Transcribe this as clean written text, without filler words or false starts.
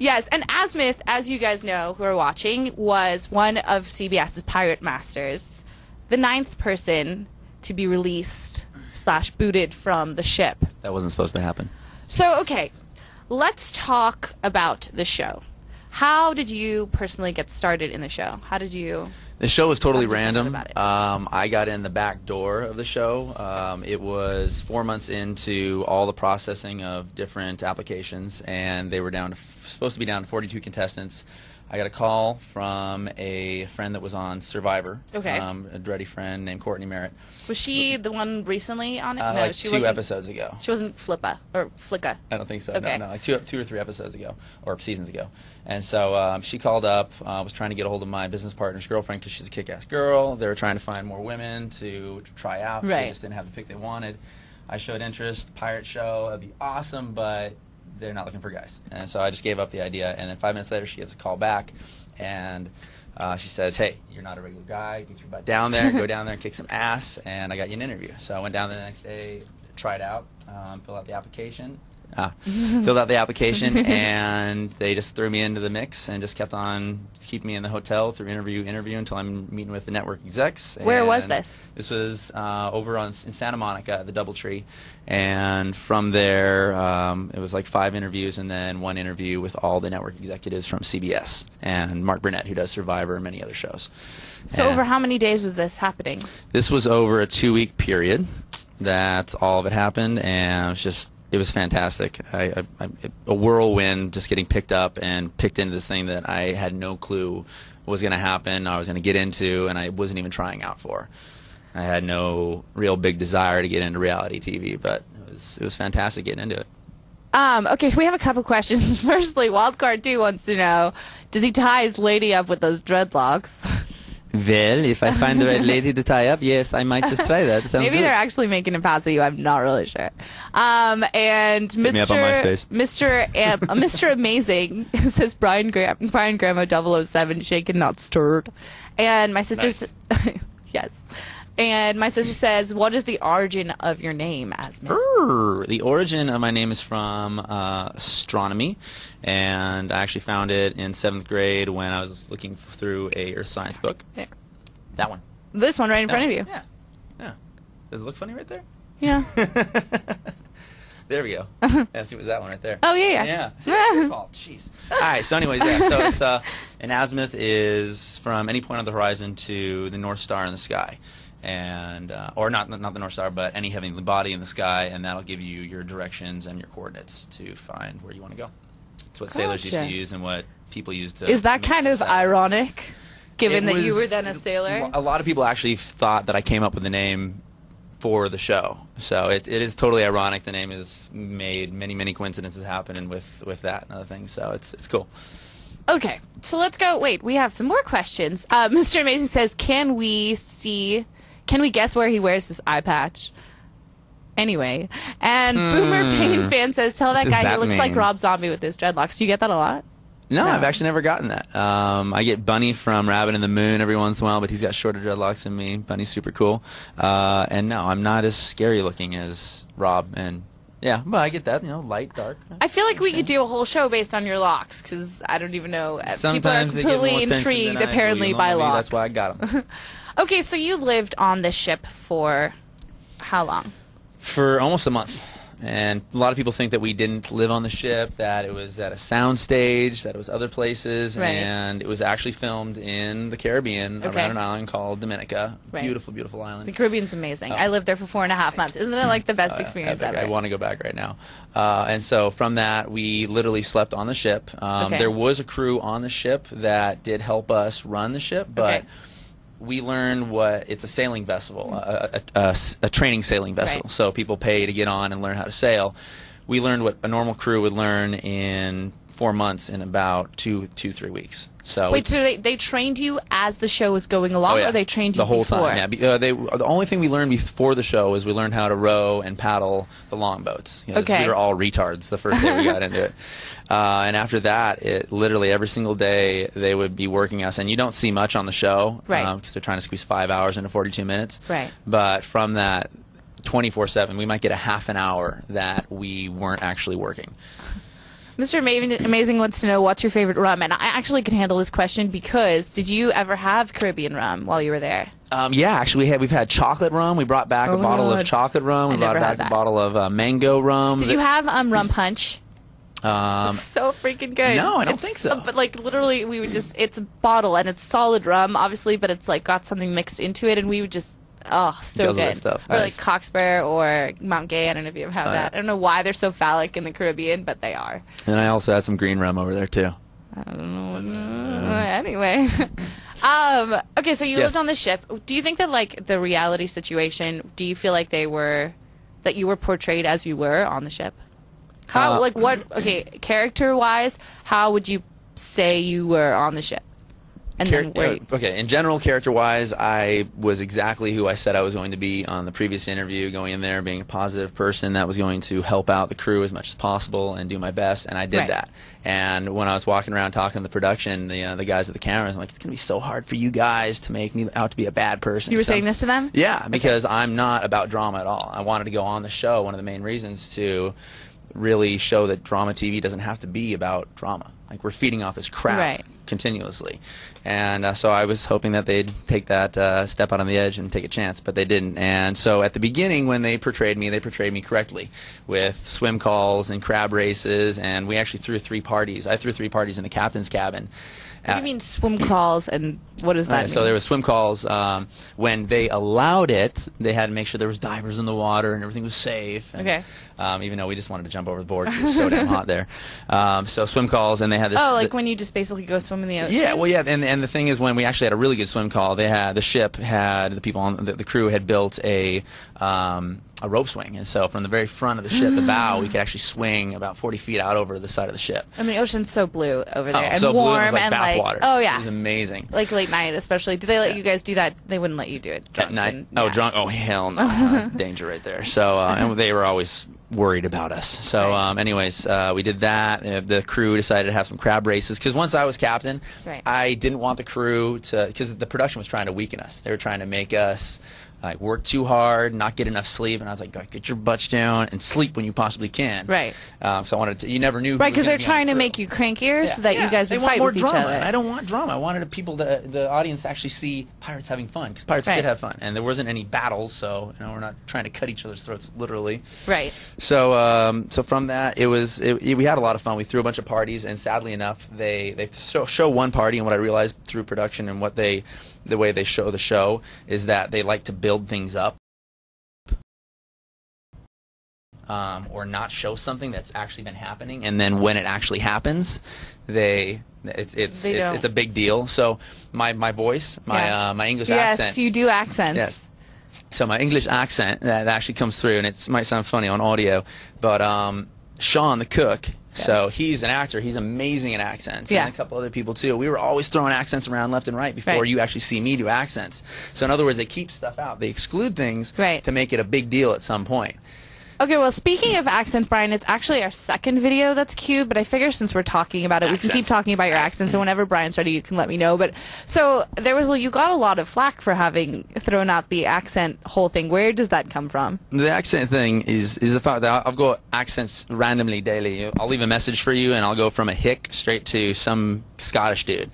Yes, and Azmyth, as you guys know who are watching, was one of CBS's pirate masters, the 9th person to be released / booted from the ship. That wasn't supposed to happen. So, okay, let's talk about the show. How did you personally get started in the show? How did you... The show was totally How did you find out random. about it? I got in the back door of the show. It was 4 months into all the processing of different applications, and they were supposed to be down to 42 contestants. I got a call from a friend that was on Survivor, Okay. a dready friend named Courtney Merritt. Was she the one recently on it? No, Like she 2 wasn't. episodes ago. She wasn't Flippa or Flicka. I don't think so. Okay. No, like two or 3 episodes ago, or seasons ago. And so she called up, was trying to get a hold of my business partner's girlfriend because she's a kick-ass girl. They were trying to find more women to try out. Right. They just didn't have the pick they wanted. I showed interest, pirate show, that'd be awesome, but they're not looking for guys. And so I just gave up the idea. And then 5 minutes later, she gives a call back, and she says, hey, you're not a regular guy. Get your butt down there. Go down there and kick some ass. And I got you an interview. So I went down there the next day, tried out, filled out the application. Filled out the application, and they just threw me into the mix and just kept on keeping me in the hotel through interview until I'm meeting with the network execs. Where was And this? This was over in Santa Monica at the DoubleTree, and from there it was like 5 interviews and then 1 interview with all the network executives from CBS and Mark Burnett, who does Survivor and many other shows. So And over how many days was this happening? this was over a 2-week period. That's all of it happened, and it was fantastic. A whirlwind, just getting picked up and picked into this thing that I had no clue was going to happen, I was going to get into, and I wasn't even trying out for. I had no real big desire to get into reality TV, but it was fantastic getting into it. Okay, so we have a couple questions. Firstly, Wildcard 2 wants to know, does he tie his lady up with those dreadlocks? Well, if I find the right lady to tie up, yes, I might just try that. Sounds Maybe good. they're actually making a pass at you. I'm not really sure. And Hit me up on MySpace. Mr. Amazing says Brian Grandma 007 shaken not stirred, and my sister's yes, and my sister says, what is the origin of your name, Azmyth? The origin of my name is from astronomy, and I actually found it in 7th grade when I was looking through a earth science book. There. That one. This one right in front of you. Yeah. Yeah. Does it look funny right there? Yeah. There we go. Yeah, see, it was that one right there. Oh yeah. Yeah. See, that's your fault. Jeez. All right. So, anyways, yeah. So it's an azimuth is from any point on the horizon to the North Star in the sky, and or not the North Star, but any heavenly body in the sky, and that'll give you your directions and your coordinates to find where you want to go. It's what sailors used to use and what people used to. Is that mix kind the of satellites. ironic, given It that you was- were then a sailor? A lot of people actually thought that I came up with the name for the show, so it is totally ironic. The name is made. Many coincidences happen with that and other things, so it's cool. Okay, so let's go. Wait, we have some more questions. Mr. Amazing says, can we guess where he wears this eye patch? Anyway, and Boomer Pain Fan says, tell that What does guy he that looks like mean? Rob Zombie with his dreadlocks. Do you get that a lot? No, No. I've actually never gotten that. I get Bunny from Rabbit in the Moon every once in a while, but he's got shorter dreadlocks than me. Bunny's super cool. And no, I'm not as scary looking as Rob. And yeah, but I get that, light, dark. I feel like we could do a whole show based on your locks, because I don't even know. Sometimes people are completely they get more attention intrigued, than I do. apparently, You know by me, locks. That's why I got them. Okay, so you lived on this ship for how long? For almost a month. And a lot of people think that we didn't live on the ship, that it was at a sound stage, that it was other places, Right. and it was actually filmed in the Caribbean Okay. around an island called Dominica. Right. Beautiful, beautiful island. The Caribbean's amazing. I lived there for 4.5 months. Isn't it like the best Oh, yeah. experience Epic. ever? I want to go back right now. And so from that, we literally slept on the ship. Okay. There was a crew on the ship that did help us run the ship, but Okay. we learned what it's a sailing vessel, a training sailing vessel. Right. So people pay to get on and learn how to sail. We learned what a normal crew would learn in 4 months in about 3 weeks. So Wait, so they trained you as the show was going along, Oh, yeah. or they trained you the whole before? time? Yeah, the only thing we learned before the show was we learned how to row and paddle the longboats. Okay. We were all retards the first day we got into it, and after that, it literally every single day they would be working us, and you don't see much on the show, Right. Because they're trying to squeeze 5 hours into 42 minutes, Right. But from that, 24/7, we might get a half an hour that we weren't actually working. Mr. Amazing wants to know what's your favorite rum, and I actually can handle this question because did you ever have Caribbean rum while you were there? Yeah, actually, we've had chocolate rum. We brought back a bottle of chocolate rum. We brought back a bottle of mango rum. Did you have rum punch? So freaking good. No, I don't think so. But like literally, we would just—it's a bottle and it's solid rum, obviously, but it's like got something mixed into it, and we would just. Oh, so good. Stuff. Or nice. like Cockspur or Mount Gay. I don't know if you ever had that. I don't know why they're so phallic in the Caribbean, but they are. And I also had some green rum over there too. I don't know. Anyway. Okay, so you lived on the ship. Do you think that like the reality situation, do you feel like that you were portrayed as you were on the ship? How character-wise, how would you say you were on the ship? And okay, in general, character-wise, I was exactly who I said I was going to be on the previous interview, going in there, being a positive person that was going to help out the crew as much as possible and do my best, and I did that. And when I was walking around talking to the production, the guys at the cameras, I'm like, it's going to be so hard for you guys to make me out to be a bad person. You were saying this to them? Yeah, because I'm not about drama at all. I wanted to go on the show, one of the main reasons to really show that drama TV doesn't have to be about drama. Like, we're feeding off this crap continuously. And so I was hoping that they'd take that step out on the edge and take a chance, but they didn't. And so at the beginning, when they portrayed me correctly with swim calls and crab races, and we actually threw 3 parties. I threw 3 parties in the captain's cabin. What do you mean swim crawls, and what does that mean? So there was swim calls. When they allowed it, they had to make sure there was divers in the water and everything was safe. And, even though we just wanted to jump over the board because it was so damn hot there. So swim calls, and they had this... Oh, like when you just basically go swim in the ocean? Yeah, well, yeah, and the thing is, when we actually had a really good swim call, the ship had, the people on the crew had built a rope swing, and so from the very front of the ship, the bow, we could actually swing about 40 feet out over the side of the ship. I mean, the ocean's so blue over there, and so warm, blue, it was like and bath like, water. oh yeah, it was amazing. Like late night, especially. Do they let you guys do that? They wouldn't let you do it drunk at night. And, Drunk? Oh hell no, that's danger right there. So and they were always worried about us. So anyways, we did that. The crew decided to have some crab races because once I was captain, I didn't want the crew to, because the production was trying to weaken us. They were trying to make us like work too hard, not get enough sleep, and I was like, get your butts down and sleep when you possibly can. Right. So I wanted to. You never knew. Right, because they're trying to make you crankier so that you guys would fight with each other. And I don't want drama. I wanted the audience to actually see pirates having fun, because pirates did have fun, and there wasn't any battles, so we're not trying to cut each other's throats literally. Right. So so from that, we had a lot of fun. We threw a bunch of parties, and sadly enough, they show one party, and what I realized through production and the way they show the show is that they like to build things up or not show something that's actually been happening, and then when it actually happens, it's a big deal. So my voice, my English accent. Yes, you do accents. Yes. So my English accent that actually comes through, and it might sound funny on audio, but Sean the cook. So he's an actor. He's amazing at accents, and a couple other people too. We were always throwing accents around left and right before you actually see me do accents. So in other words, they keep stuff out. They exclude things to make it a big deal at some point. Okay, well, speaking of accents, Brian, it's actually our second video that's cute, but I figure since we're talking about it, we can keep talking about your accents, and whenever Brian's ready, you can let me know. But so you got a lot of flack for having thrown out the accent whole thing. Where does that come from? The accent thing is the fact that I've got accents randomly daily. I'll leave a message for you, and I'll go from a hick straight to some Scottish dude.